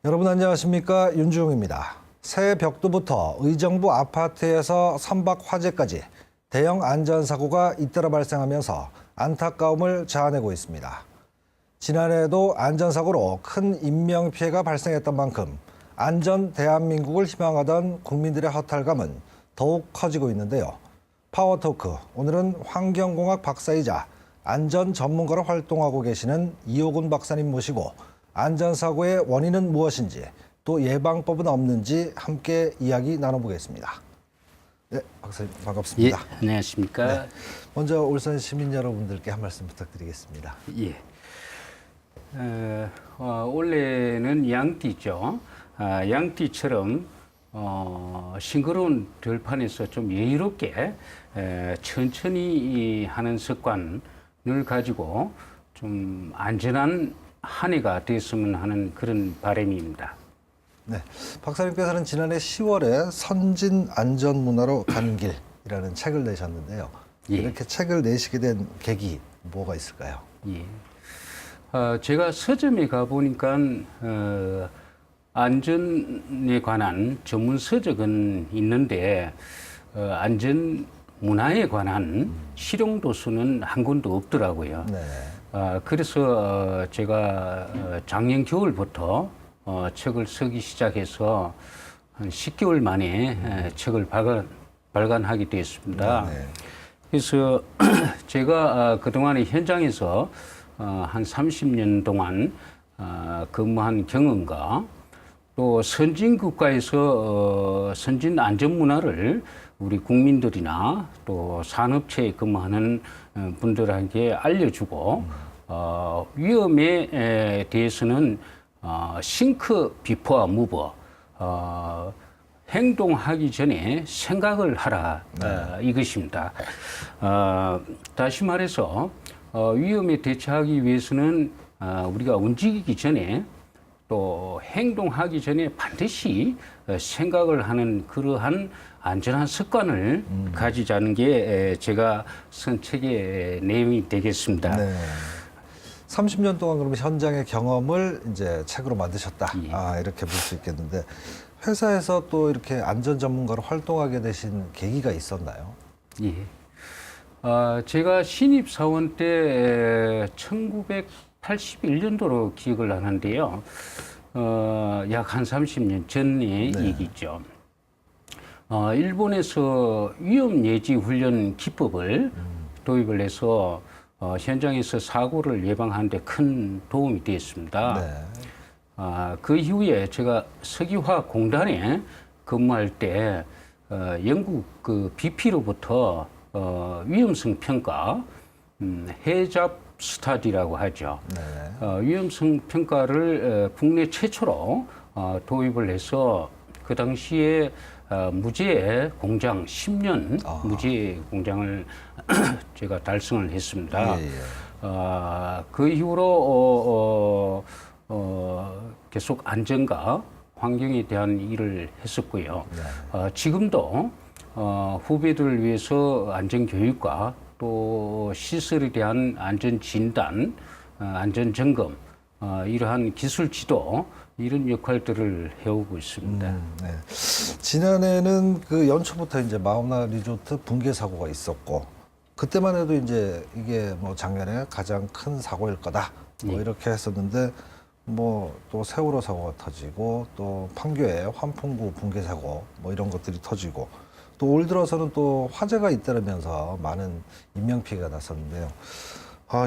여러분 안녕하십니까? 윤주웅입니다. 새해 벽두부터 의정부 아파트에서 선박 화재까지 대형 안전사고가 잇따라 발생하면서 안타까움을 자아내고 있습니다. 지난해에도 안전사고로 큰 인명피해가 발생했던 만큼 안전 대한민국을 희망하던 국민들의 허탈감은 더욱 커지고 있는데요. 파워토크, 오늘은 환경공학 박사이자 안전 전문가로 활동하고 계시는 이호근 박사님 모시고 안전사고의 원인은 무엇인지 또 예방법은 없는지 함께 이야기 나눠보겠습니다. 네, 박사님 반갑습니다. 예, 안녕하십니까. 네, 먼저 울산 시민 여러분들께 한 말씀 부탁드리겠습니다. 예. 원래는 양띠죠. 양띠처럼 싱그러운 들판에서 좀 여유롭게 천천히 하는 습관을 가지고 좀 안전한 한 해가 됐으면 하는 그런 바람입니다. 네, 박사님께서는 지난해 10월에 선진 안전 문화로 가는 길이라는 책을 내셨는데요. 예. 이렇게 책을 내시게 된 계기 뭐가 있을까요? 예. 제가 서점에 가보니까 안전에 관한 전문 서적은 있는데 안전 문화에 관한 실용 도서는 한 권도 없더라고요. 네. 그래서 제가 작년 겨울부터 책을 쓰기 시작해서 한 10개월 만에 책을 발간하게 되었습니다. 네. 그래서 제가 그동안에 현장에서 한 30년 동안 근무한 경험과 또 선진 국가에서 선진 안전 문화를 우리 국민들이나 또 산업체에 근무하는 분들에게 알려주고 위험에 대해서는 싱크 비포와 무버 행동하기 전에 생각을 하라 이것입니다. 다시 말해서 위험에 대처하기 위해서는 우리가 움직이기 전에 또 행동하기 전에 반드시 생각을 하는 그러한 안전한 습관을 가지자는 게 제가 쓴 책의 내용이 되겠습니다. 네. 30년 동안 그러면 현장의 경험을 이제 책으로 만드셨다. 예. 이렇게 볼 수 있겠는데 회사에서 또 이렇게 안전 전문가로 활동하게 되신 계기가 있었나요? 예. 제가 신입 사원 때 1981년도로 기억을 하는데요. 약 한 30년 전의 네. 얘기죠. 일본에서 위험 예지 훈련 기법을 도입을 해서 현장에서 사고를 예방하는 데 큰 도움이 되었습니다. 네. 그 이후에 제가 석유화공단에 근무할 때 영국 그 BP로부터 위험성 평가, 해잡 스타디라고 하죠. 네. 위험성 평가를 국내 최초로 도입을 해서 그 당시에 무죄 공장 10년 무죄 공장을 제가 달성을 했습니다. 예, 예. 그 이후로 계속 안전과 환경에 대한 일을 했었고요. 네. 지금도 후배들을 위해서 안전 교육과 또 시설에 대한 안전 진단, 안전 점검, 이러한 기술 지도 이런 역할들을 해오고 있습니다. 네. 지난해는 그 연초부터 이제 마우나 리조트 붕괴 사고가 있었고 그때만 해도 이제 이게 뭐 작년에 가장 큰 사고일 거다. 뭐 이렇게 했었는데 뭐 또 세월호 사고가 터지고 또 판교에 환풍구 붕괴 사고 뭐 이런 것들이 터지고 또 올 들어서는 또 화재가 잇따르면서 많은 인명 피해가 났었는데요.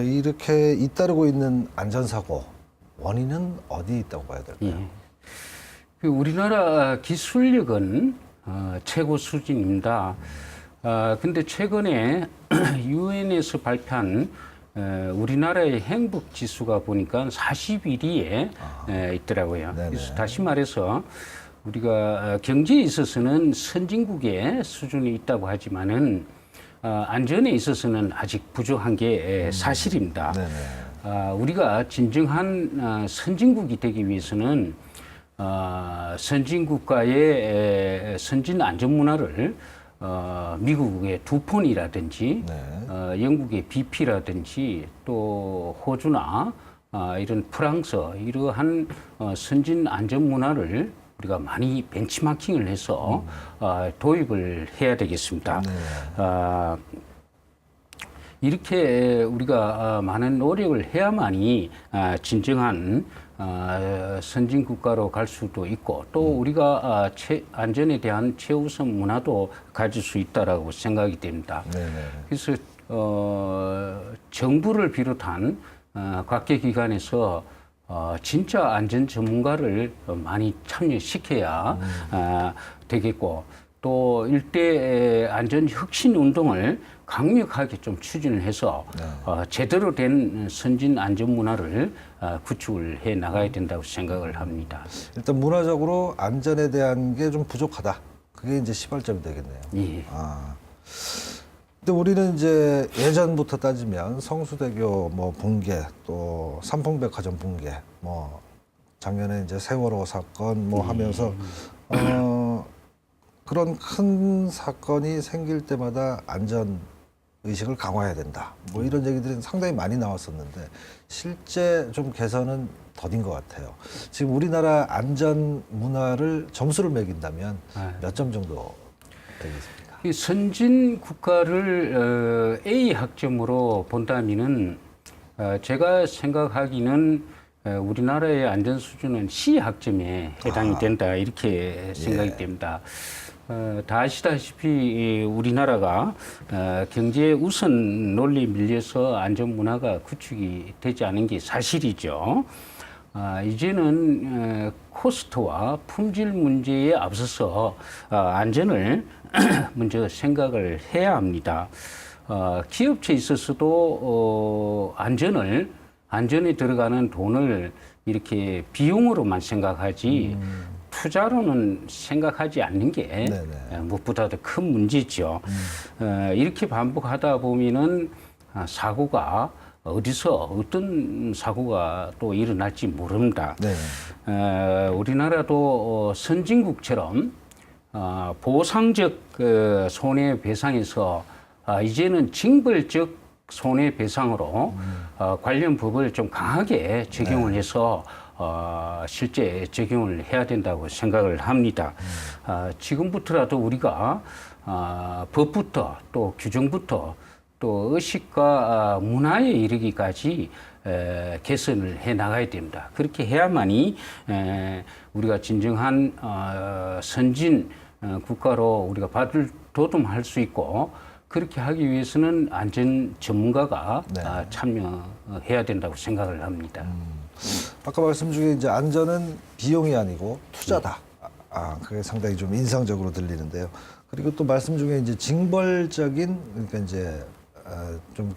이렇게 잇따르고 있는 안전사고 원인은 어디에 있다고 봐야 될까요? 예. 그 우리나라 기술력은 최고 수준입니다. 근데 최근에 유엔에서 발표한 우리나라의 행복 지수가 보니까 41위에 있더라고요. 네네. 그래서 다시 말해서 우리가 경제에 있어서는 선진국의 수준이 있다고 하지만은 안전에 있어서는 아직 부족한 게 사실입니다. 네네. 우리가 진정한 선진국이 되기 위해서는 선진국가의 선진 안전 문화를 미국의 두폰이라든지 네. 영국의 BP라든지 또 호주나 이런 프랑스 이러한 선진 안전 문화를 우리가 많이 벤치마킹을 해서 도입을 해야 되겠습니다. 네. 이렇게 우리가 많은 노력을 해야만이 진정한 선진 국가로 갈 수도 있고 또 우리가 안전에 대한 최우선 문화도 가질 수 있다라고 생각이 됩니다. 네네. 그래서 정부를 비롯한 각계 기관에서 진짜 안전 전문가를 많이 참여시켜야 되겠고 또 일대 안전 혁신 운동을 강력하게 좀 추진을 해서 제대로 된 선진 안전 문화를 구축을 해 나가야 된다고 생각을 합니다. 일단 문화적으로 안전에 대한 게 좀 부족하다. 그게 이제 시발점이 되겠네요. 예. 근데 우리는 이제 예전부터 따지면 성수대교 뭐 붕괴 또 삼풍백화점 붕괴 뭐 작년에 이제 세월호 사건 뭐 하면서 그런 큰 사건이 생길 때마다 안전 의식을 강화해야 된다. 뭐 이런 얘기들이 상당히 많이 나왔었는데 실제 좀 개선은 더딘 것 같아요. 지금 우리나라 안전 문화를 점수를 매긴다면 몇 점 정도 되겠습니까? 이 선진 국가를 A 학점으로 본다면은 제가 생각하기는 우리나라의 안전 수준은 C 학점에 해당이 된다 이렇게 생각이 됩니다. 다 아시다시피 우리나라가 경제 우선 논리에 밀려서 안전 문화가 구축이 되지 않은 게 사실이죠. 이제는 코스트와 품질 문제에 앞서서 안전을 먼저 생각을 해야 합니다. 기업체에 있어서도 안전에 들어가는 돈을 이렇게 비용으로만 생각하지 투자로는 생각하지 않는 게 무엇보다도 큰 문제죠. 이렇게 반복하다 보면은 사고가 어떤 사고가 또 일어날지 모릅니다. 우리나라도 선진국처럼 보상적 손해배상에서 이제는 징벌적 손해배상으로 관련 법을 좀 강하게 적용을 해서 실제 적용을 해야 된다고 생각을 합니다. 지금부터라도 우리가 법부터 또 규정부터 또 의식과 문화에 이르기까지 개선을 해 나가야 됩니다. 그렇게 해야만이 우리가 진정한 선진 국가로 우리가 도움할 수 있고 그렇게 하기 위해서는 안전 전문가가 참여해야 된다고 생각을 합니다. 아까 말씀 중에 이제 안전은 비용이 아니고 투자다. 그게 상당히 좀 인상적으로 들리는데요. 그리고 또 말씀 중에 이제 징벌적인 그러니까 이제 좀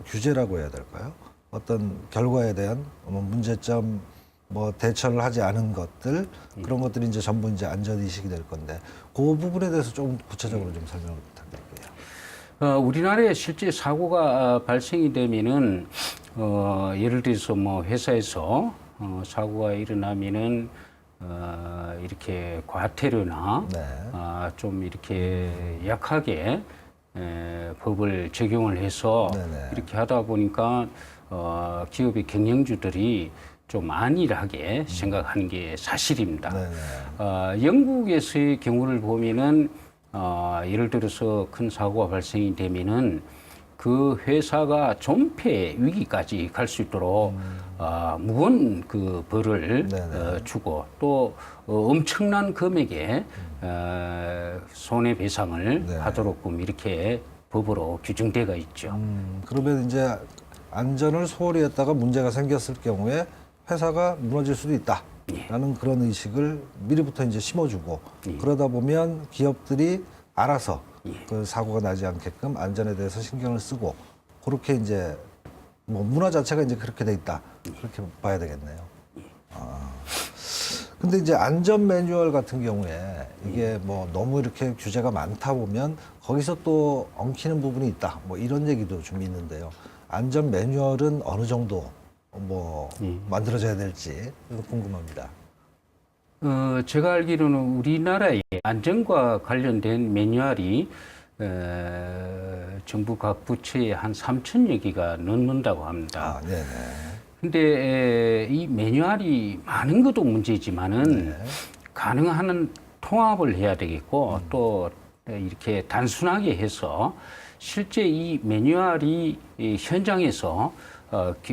규제라고 해야 될까요? 어떤 결과에 대한 문제점 뭐 대처를 하지 않은 것들 그런 것들이 이제 전부 이제 안전 의식이 될 건데 그 부분에 대해서 좀 구체적으로 좀 설명을 부탁드릴게요. 우리나라에 실제 사고가 발생이 되면은 예를 들어서 뭐 회사에서 사고가 일어나면은 이렇게 과태료나 좀 이렇게 약하게 법을 적용을 해서 이렇게 하다 보니까 기업의 경영주들이 좀 안일하게 생각하는 게 사실입니다. 영국에서의 경우를 보면은 예를 들어서 큰 사고가 발생이 되면은 그 회사가 존폐 위기까지 갈 수 있도록 무거운 그 벌을 주고 또 엄청난 금액의 손해배상을 하도록끔 이렇게 법으로 규정되어 있죠. 그러면 이제 안전을 소홀히 했다가 문제가 생겼을 경우에 회사가 무너질 수도 있다라는 그런 의식을 미리부터 이제 심어주고 그러다 보면 기업들이 알아서 그 사고가 나지 않게끔 안전에 대해서 신경을 쓰고 그렇게 이제 뭐 문화 자체가 이제 그렇게 돼 있다 그렇게 봐야 되겠네요. 근데 이제 안전 매뉴얼 같은 경우에 이게 뭐 너무 이렇게 규제가 많다 보면 거기서 또 엉키는 부분이 있다 뭐 이런 얘기도 좀 있는데요. 안전 매뉴얼은 어느 정도 뭐 만들어져야 될지 궁금합니다. 제가 알기로는 우리나라의 안전과 관련된 매뉴얼이 정부 각 부처에 한 3,000여 개가 넘는다고 합니다. 근데 이 매뉴얼이 많은 것도 문제지만은 가능한 통합을 해야 되겠고 또 이렇게 단순하게 해서 실제 이 매뉴얼이 이 현장에서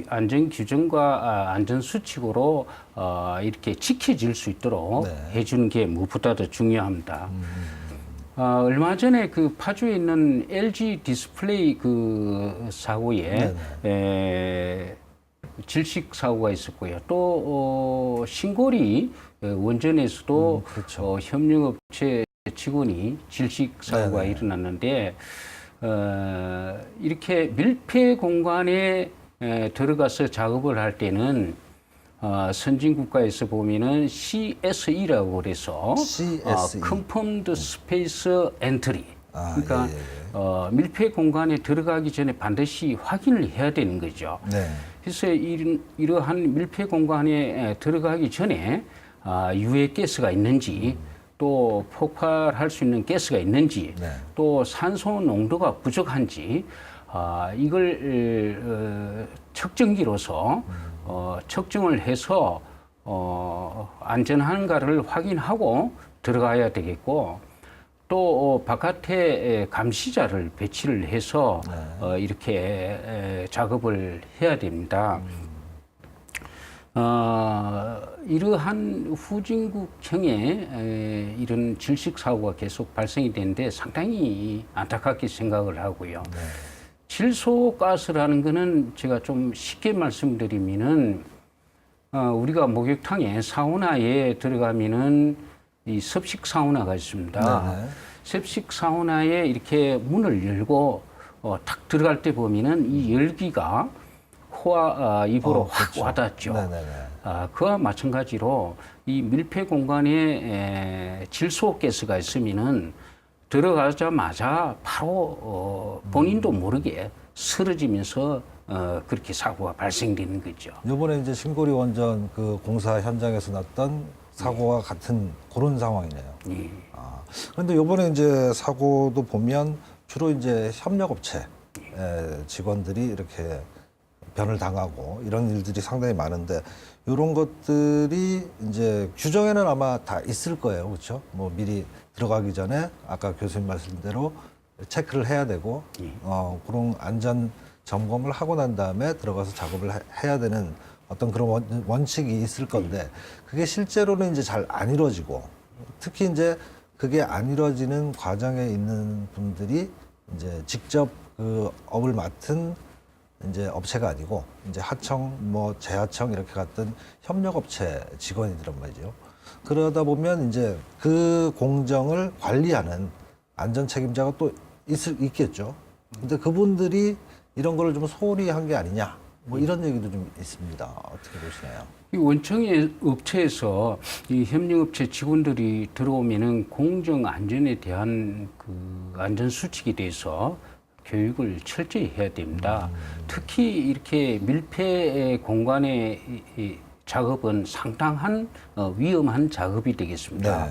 안전 규정과 안전 수칙으로 이렇게 지켜질 수 있도록 해주는 게 무엇보다도 중요합니다. 얼마 전에 그 파주에 있는 LG 디스플레이 그 사고에 질식 사고가 있었고요. 또 신고리 원전에서도 그렇죠. 협력업체 직원이 질식 사고가 일어났는데 이렇게 밀폐 공간에 들어가서 작업을 할 때는 선진 국가에서 보면은 CSE라고 그래서 CSE. Confirmed Space Entry. 그러니까 예, 예. 밀폐 공간에 들어가기 전에 반드시 확인을 해야 되는 거죠. 네. 그래서 이러한 밀폐 공간에 들어가기 전에 유해 가스가 있는지 또 폭발할 수 있는 가스가 있는지 또 산소 농도가 부족한지 이걸 측정기로서 측정을 해서 안전한가를 확인하고 들어가야 되겠고 또 바깥에 감시자를 배치를 해서 이렇게 작업을 해야 됩니다. 이러한 후진국형의 이런 질식 사고가 계속 발생이 되는데 상당히 안타깝게 생각을 하고요. 질소가스라는 거는 제가 좀 쉽게 말씀드리면은 우리가 목욕탕에 사우나에 들어가면은 이 습식 사우나가 있습니다. 습식 사우나에 이렇게 문을 열고 탁 들어갈 때 보면은 이 열기가 코와 입으로 확 그렇죠. 와닿죠. 그와 마찬가지로 이 밀폐 공간에 질소가스가 있으면은 들어가자마자 바로 본인도 모르게 쓰러지면서 그렇게 사고가 발생되는 거죠. 이번에 이제 신고리 원전 그 공사 현장에서 났던 사고와 같은 그런 상황이네요. 그런데 이번에 이제 사고도 보면 주로 이제 협력업체 직원들이 이렇게 변을 당하고 이런 일들이 상당히 많은데 이런 것들이 이제 규정에는 아마 다 있을 거예요. 그렇죠? 뭐 미리 들어가기 전에 아까 교수님 말씀대로 체크를 해야 되고 그런 안전 점검을 하고 난 다음에 들어가서 작업을 해야 되는 어떤 그런 원칙이 있을 건데 그게 실제로는 이제 잘 안 이루어지고 특히 이제 그게 안 이루어지는 과정에 있는 분들이 이제 직접 그 업을 맡은 이제 업체가 아니고 이제 하청 뭐 재하청 이렇게 같은 협력업체 직원이란 말이죠. 그러다 보면 이제 그 공정을 관리하는 안전 책임자가 또 있겠죠. 근데 그분들이 이런 거를 좀 소홀히 한 게 아니냐. 뭐 이런 얘기도 좀 있습니다. 어떻게 보시나요? 이 원청의 업체에서 이 협력업체 직원들이 들어오면은 공정 안전에 대한 그 안전 수칙에 대해서 교육을 철저히 해야 됩니다. 특히 이렇게 밀폐 공간의 이 작업은 상당한 위험한 작업이 되겠습니다.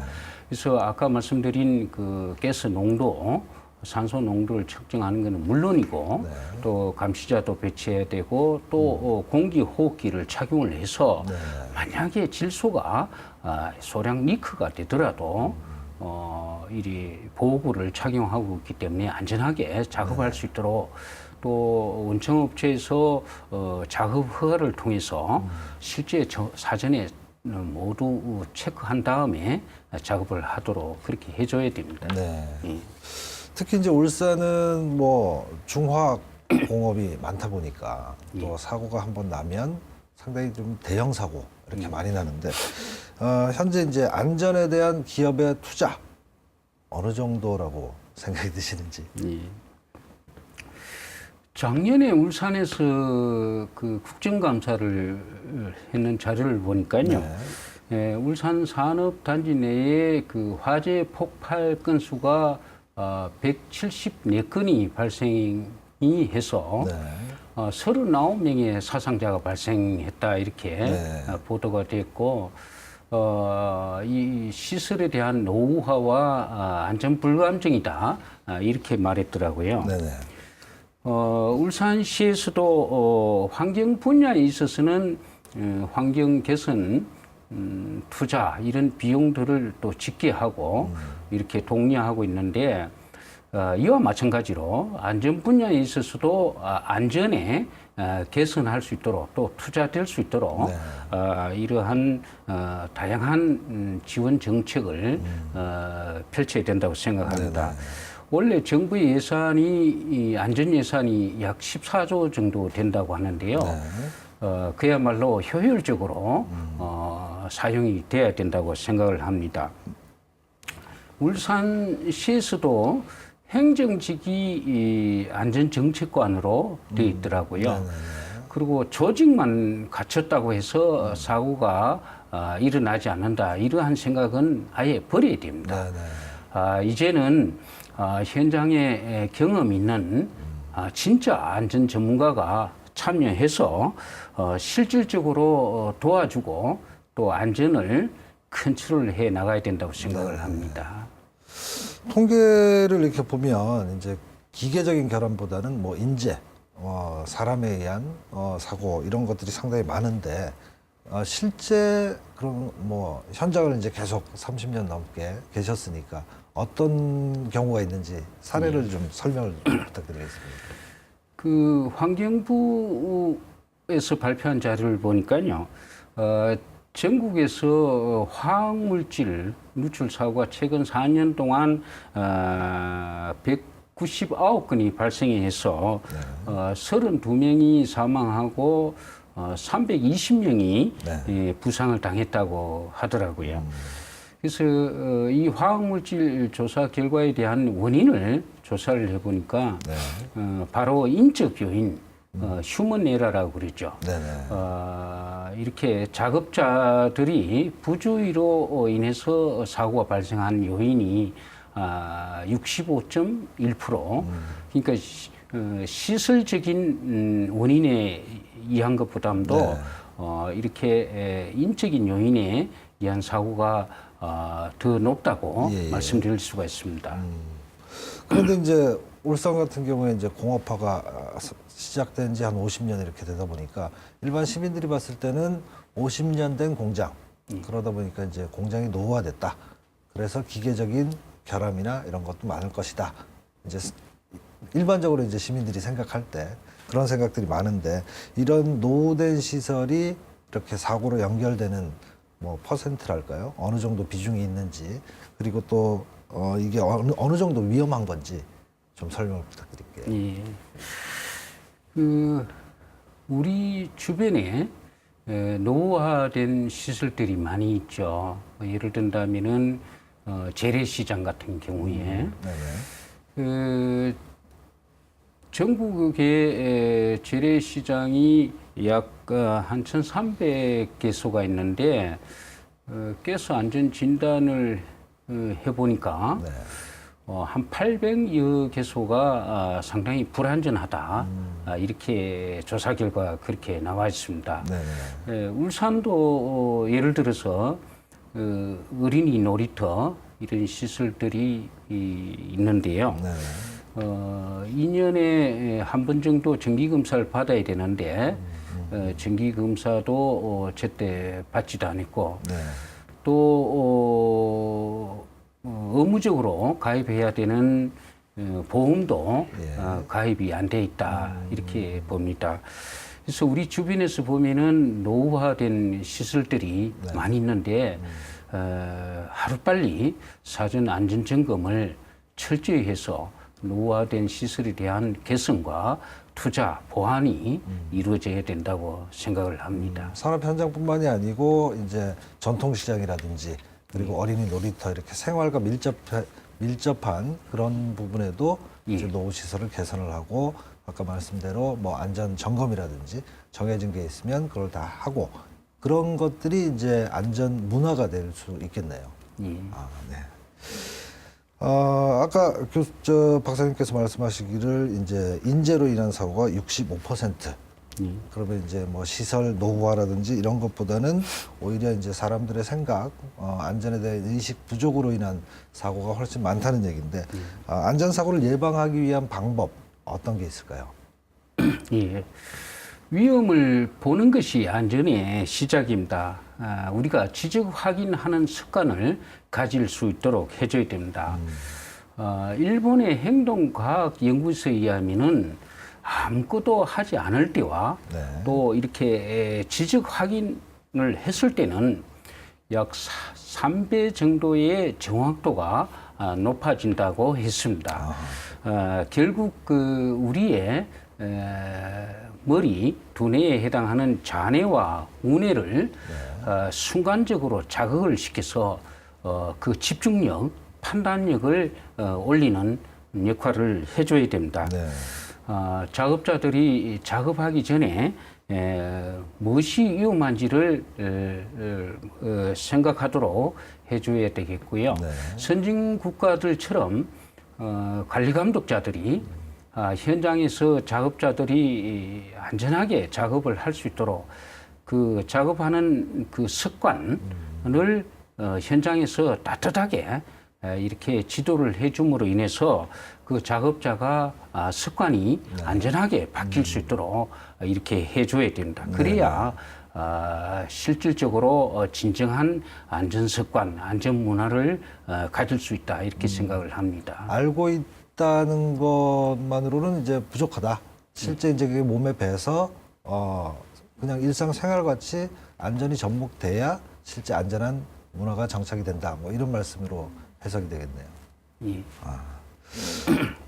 그래서 아까 말씀드린 그 가스 농도, 산소 농도를 측정하는 것은 물론이고 또 감시자도 배치해야 되고 또 공기 호흡기를 착용을 해서 만약에 질소가 소량 리크가 되더라도 이리 보호구를 착용하고 있기 때문에 안전하게 작업할 수 있도록 또 원청업체에서 작업 허가를 통해서 실제 사전에 모두 체크한 다음에 작업을 하도록 그렇게 해줘야 됩니다. 특히 이제 울산은 뭐 중화학 공업이 많다 보니까 또 사고가 한번 나면 상당히 좀 대형 사고 이렇게 많이 나는데 현재 이제 안전에 대한 기업의 투자 어느 정도라고 생각이 드시는지? 작년에 울산에서 그 국정감사를 했는 자료를 보니까요. 울산 산업단지 내에 그 화재 폭발 건수가 174건이 발생이 해서 39명의 사상자가 발생했다 이렇게 보도가 됐고 이 시설에 대한 노후화와 안전 불감증이다 이렇게 말했더라고요. 울산시에서도 환경 분야에 있어서는 환경 개선 투자 이런 비용들을 또 집계하고 이렇게 독려하고 있는데 이와 마찬가지로 안전 분야에 있어서도 안전에 개선할 수 있도록 또 투자될 수 있도록 이러한 다양한 지원 정책을 펼쳐야 된다고 생각합니다. 원래 정부의 예산이 이 안전 예산이 약 14조 정도 된다고 하는데요. 그야말로 효율적으로 사용이 돼야 된다고 생각을 합니다. 울산시에서도 행정직이 이 안전정책관으로 되어 있더라고요. 그리고 조직만 갖췄다고 해서 사고가 일어나지 않는다. 이러한 생각은 아예 버려야 됩니다. 이제는 현장에 경험 있는 진짜 안전 전문가가 참여해서 실질적으로 도와주고 또 안전을 컨트롤해 나가야 된다고 생각을 합니다. 통계를 이렇게 보면 이제 기계적인 결함보다는 뭐 인재, 사람에 의한 사고 이런 것들이 상당히 많은데 실제 그런 뭐 현장을 이제 계속 30년 넘게 계셨으니까 어떤 경우가 있는지 사례를 좀 설명을 부탁드리겠습니다. 그 환경부에서 발표한 자료를 보니까요, 전국에서 화학물질 누출 사고가 최근 4년 동안 199건이 발생해서 32명이 사망하고 320명이 부상을 당했다고 하더라고요. 그래서 이 화학물질 조사 결과에 대한 원인을 조사를 해보니까 바로 인적 요인, 휴먼 에러라고 그러죠. 이렇게 작업자들이 부주의로 인해서 사고가 발생한 요인이 65.1%. 그러니까 시설적인 원인에 의한 것보다도 이렇게 인적인 요인에 의한 사고가 더 높다고 말씀드릴 수가 있습니다. 그런데 이제 울산 같은 경우에 이제 공업화가 시작된 지 한 50년 이렇게 되다 보니까 일반 시민들이 봤을 때는 50년 된 공장 그러다 보니까 이제 공장이 노후화됐다. 그래서 기계적인 결함이나 이런 것도 많을 것이다. 이제 일반적으로 이제 시민들이 생각할 때 그런 생각들이 많은데 이런 노후된 시설이 이렇게 사고로 연결되는 뭐 퍼센트랄까요? 어느 정도 비중이 있는지 그리고 또 이게 어느 정도 위험한 건지 좀 설명을 부탁드릴게요. 우리 주변에 노후화된 시설들이 많이 있죠. 예를 든다면은 재래시장 같은 경우에 전국의 재래시장이 약 한 1,300개소가 있는데 가스 안전 진단을 해보니까 한 800여 개소가 상당히 불안전하다. 이렇게 조사 결과가 그렇게 나와 있습니다. 울산도 예를 들어서 어린이 놀이터 이런 시설들이 있는데요. 2년에 한 번 정도 정기검사를 받아야 되는데 정기검사도 제때 받지도 않았고 또 의무적으로 가입해야 되는 보험도 가입이 안 돼 있다 이렇게 봅니다. 그래서 우리 주변에서 보면은 노후화된 시설들이 많이 있는데 하루빨리 사전 안전 점검을 철저히 해서 노후화된 시설에 대한 개선과 투자, 보완이 이루어져야 된다고 생각을 합니다. 산업 현장뿐만이 아니고 이제 전통시장이라든지 그리고 어린이 놀이터 이렇게 생활과 밀접한 그런 부분에도 이제 노후 시설을 개선을 하고 아까 말씀대로 뭐 안전 점검이라든지 정해진 게 있으면 그걸 다 하고 그런 것들이 이제 안전 문화가 될 수 있겠네요. 아까 박사님께서 말씀하시기를 이제 인재로 인한 사고가 65%. 그러면 이제 뭐 시설 노후화라든지 이런 것보다는 오히려 이제 사람들의 생각, 안전에 대한 의식 부족으로 인한 사고가 훨씬 많다는 얘기인데 안전 사고를 예방하기 위한 방법 어떤 게 있을까요? 예. 위험을 보는 것이 안전의 시작입니다. 우리가 지적 확인하는 습관을 가질 수 있도록 해줘야 됩니다. 일본의 행동과학연구소에 의하면은 아무것도 하지 않을 때와 네. 또 이렇게 지적 확인을 했을 때는 약 3배 정도의 정확도가 높아진다고 했습니다. 결국 우리의 머리, 두뇌에 해당하는 잔해와 우뇌를 순간적으로 자극을 시켜서 그 집중력, 판단력을 올리는 역할을 해줘야 됩니다. 네. 작업자들이 작업하기 전에 무엇이 위험한지를 생각하도록 해줘야 되겠고요. 네. 선진 국가들처럼 관리 감독자들이 현장에서 작업자들이 안전하게 작업을 할 수 있도록 그 작업하는 그 습관을 현장에서 따뜻하게 이렇게 지도를 해줌으로 인해서 그 작업자가 습관이 안전하게 바뀔 수 있도록 이렇게 해줘야 됩니다. 그래야 실질적으로 진정한 안전 습관, 안전 문화를 가질 수 있다 이렇게 생각을 합니다. 알고 있다는 것만으로는 이제 부족하다. 실제 이제 그게 몸에 배서 그냥 일상생활 같이 안전이 접목돼야 실제 안전한 문화가 정착이 된다. 뭐 이런 말씀으로 해석이 되겠네요. 예.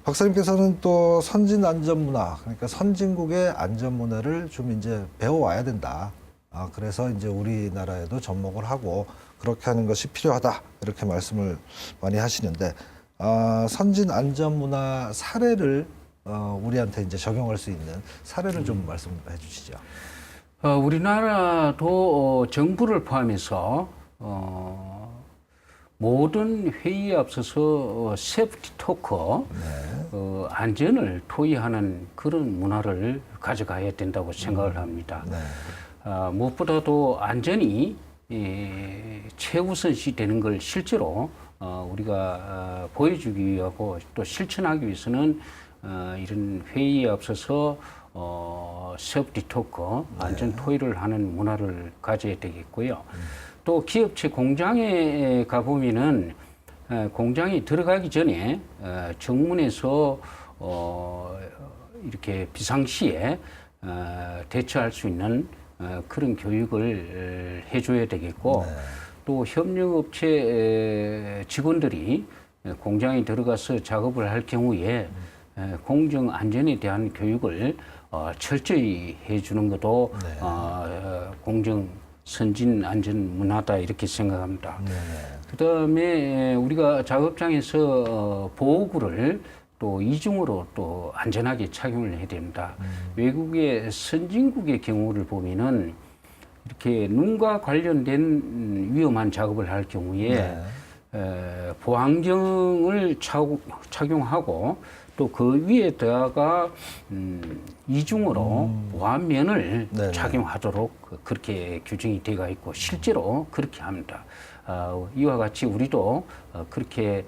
박사님께서는 또 선진 안전 문화, 그러니까 선진국의 안전 문화를 좀 이제 배워와야 된다. 그래서 이제 우리나라에도 접목을 하고 그렇게 하는 것이 필요하다. 이렇게 말씀을 많이 하시는데, 선진 안전 문화 사례를 우리한테 이제 적용할 수 있는 사례를 좀 말씀해 주시죠. 우리나라도 정부를 포함해서 모든 회의에 앞서서 세프티 토크, 안전을 토의하는 그런 문화를 가져가야 된다고 생각을 합니다. 네. 무엇보다도 안전이 최우선시 되는 걸 실제로 우리가 보여주기 위하고 또 실천하기 위해서는 이런 회의에 앞서서 세프티 토크, 안전 토의를 하는 문화를 가져야 되겠고요. 또 기업체 공장에 가보면은 공장에 들어가기 전에 정문에서 이렇게 비상시에 대처할 수 있는 그런 교육을 해줘야 되겠고 또 협력업체 직원들이 공장에 들어가서 작업을 할 경우에 공정 안전에 대한 교육을 철저히 해주는 것도 공정 선진 안전 문화다 이렇게 생각합니다. 그다음에 우리가 작업장에서 보호구를 또 이중으로 또 안전하게 착용을 해야 됩니다. 외국의 선진국의 경우를 보면은 이렇게 눈과 관련된 위험한 작업을 할 경우에 보안경을 착용하고 또 그 위에다가 이중으로 보안면을 착용하도록 그렇게 규정이 되어 있고 실제로 그렇게 합니다. 이와 같이 우리도 그렇게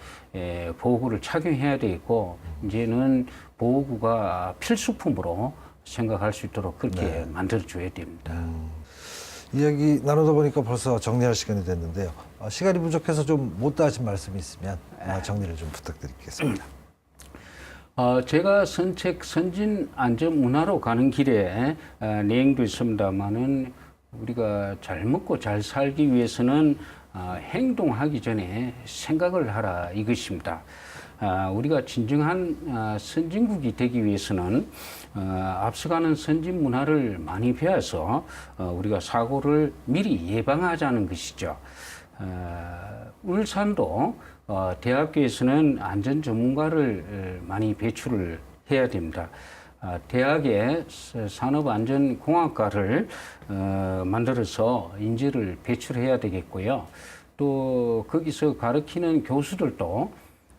보호구를 착용해야 되겠고 이제는 보호구가 필수품으로 생각할 수 있도록 그렇게 만들어줘야 됩니다. 이야기 나누다 보니까 벌써 정리할 시간이 됐는데요. 시간이 부족해서 좀 못다 하신 말씀이 있으면 정리를 좀 부탁드리겠습니다. 제가 선책 선진 안전 문화로 가는 길에 내용도 있습니다만은 우리가 잘 먹고 잘 살기 위해서는 행동하기 전에 생각을 하라 이것입니다. 우리가 진정한 선진국이 되기 위해서는 앞서가는 선진 문화를 많이 배워서 우리가 사고를 미리 예방하자는 것이죠. 울산도 대학교에서는 안전 전문가를 많이 배출을 해야 됩니다. 대학에 산업안전공학과를 만들어서 인재를 배출해야 되겠고요. 또 거기서 가르치는 교수들도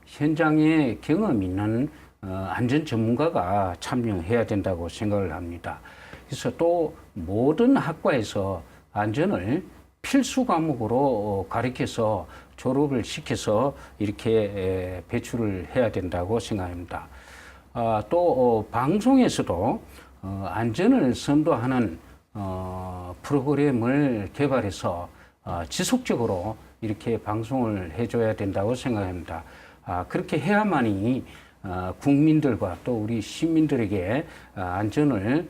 현장에 경험 있는 안전 전문가가 참여해야 된다고 생각을 합니다. 그래서 또 모든 학과에서 안전을 필수 과목으로 가르쳐서 졸업을 시켜서 이렇게 배출을 해야 된다고 생각합니다. 또 방송에서도 안전을 선도하는 프로그램을 개발해서 지속적으로 이렇게 방송을 해줘야 된다고 생각합니다. 그렇게 해야만이 국민들과 또 우리 시민들에게 안전을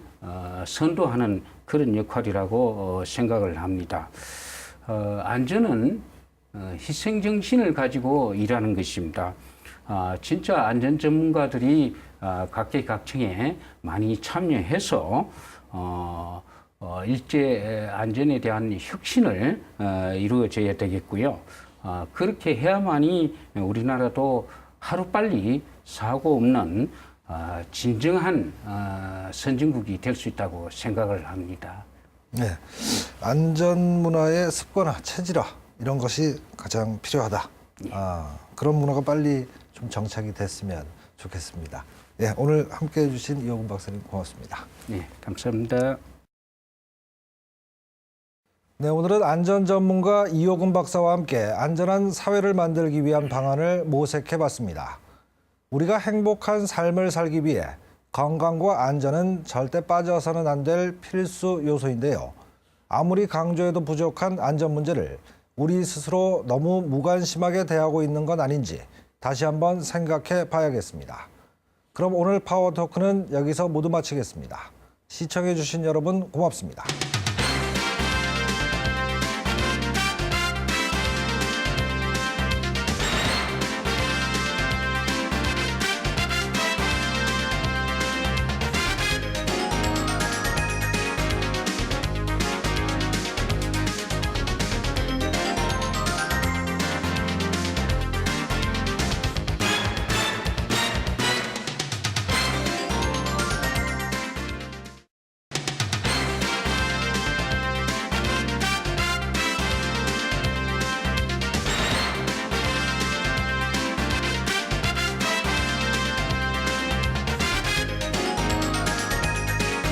선도하는 그런 역할이라고 생각을 합니다. 안전은 희생정신을 가지고 일하는 것입니다. 진짜 안전 전문가들이 각계각층에 많이 참여해서 일제 안전에 대한 혁신을 이루어져야 되겠고요. 그렇게 해야만이 우리나라도 하루빨리 사고 없는 진정한 선진국이 될 수 있다고 생각을 합니다. 네, 안전 문화의 습관화, 체질화 이런 것이 가장 필요하다. 그런 문화가 빨리 좀 정착이 됐으면 좋겠습니다. 예, 오늘 함께해 주신 이호근 박사님 고맙습니다. 네, 감사합니다. 네, 오늘은 안전 전문가 이호근 박사와 함께 안전한 사회를 만들기 위한 방안을 모색해 봤습니다. 우리가 행복한 삶을 살기 위해 건강과 안전은 절대 빠져서는 안 될 필수 요소인데요. 아무리 강조해도 부족한 안전 문제를 우리 스스로 너무 무관심하게 대하고 있는 건 아닌지 다시 한번 생각해 봐야겠습니다. 그럼 오늘 파워토크는 여기서 모두 마치겠습니다. 시청해 주신 여러분 고맙습니다.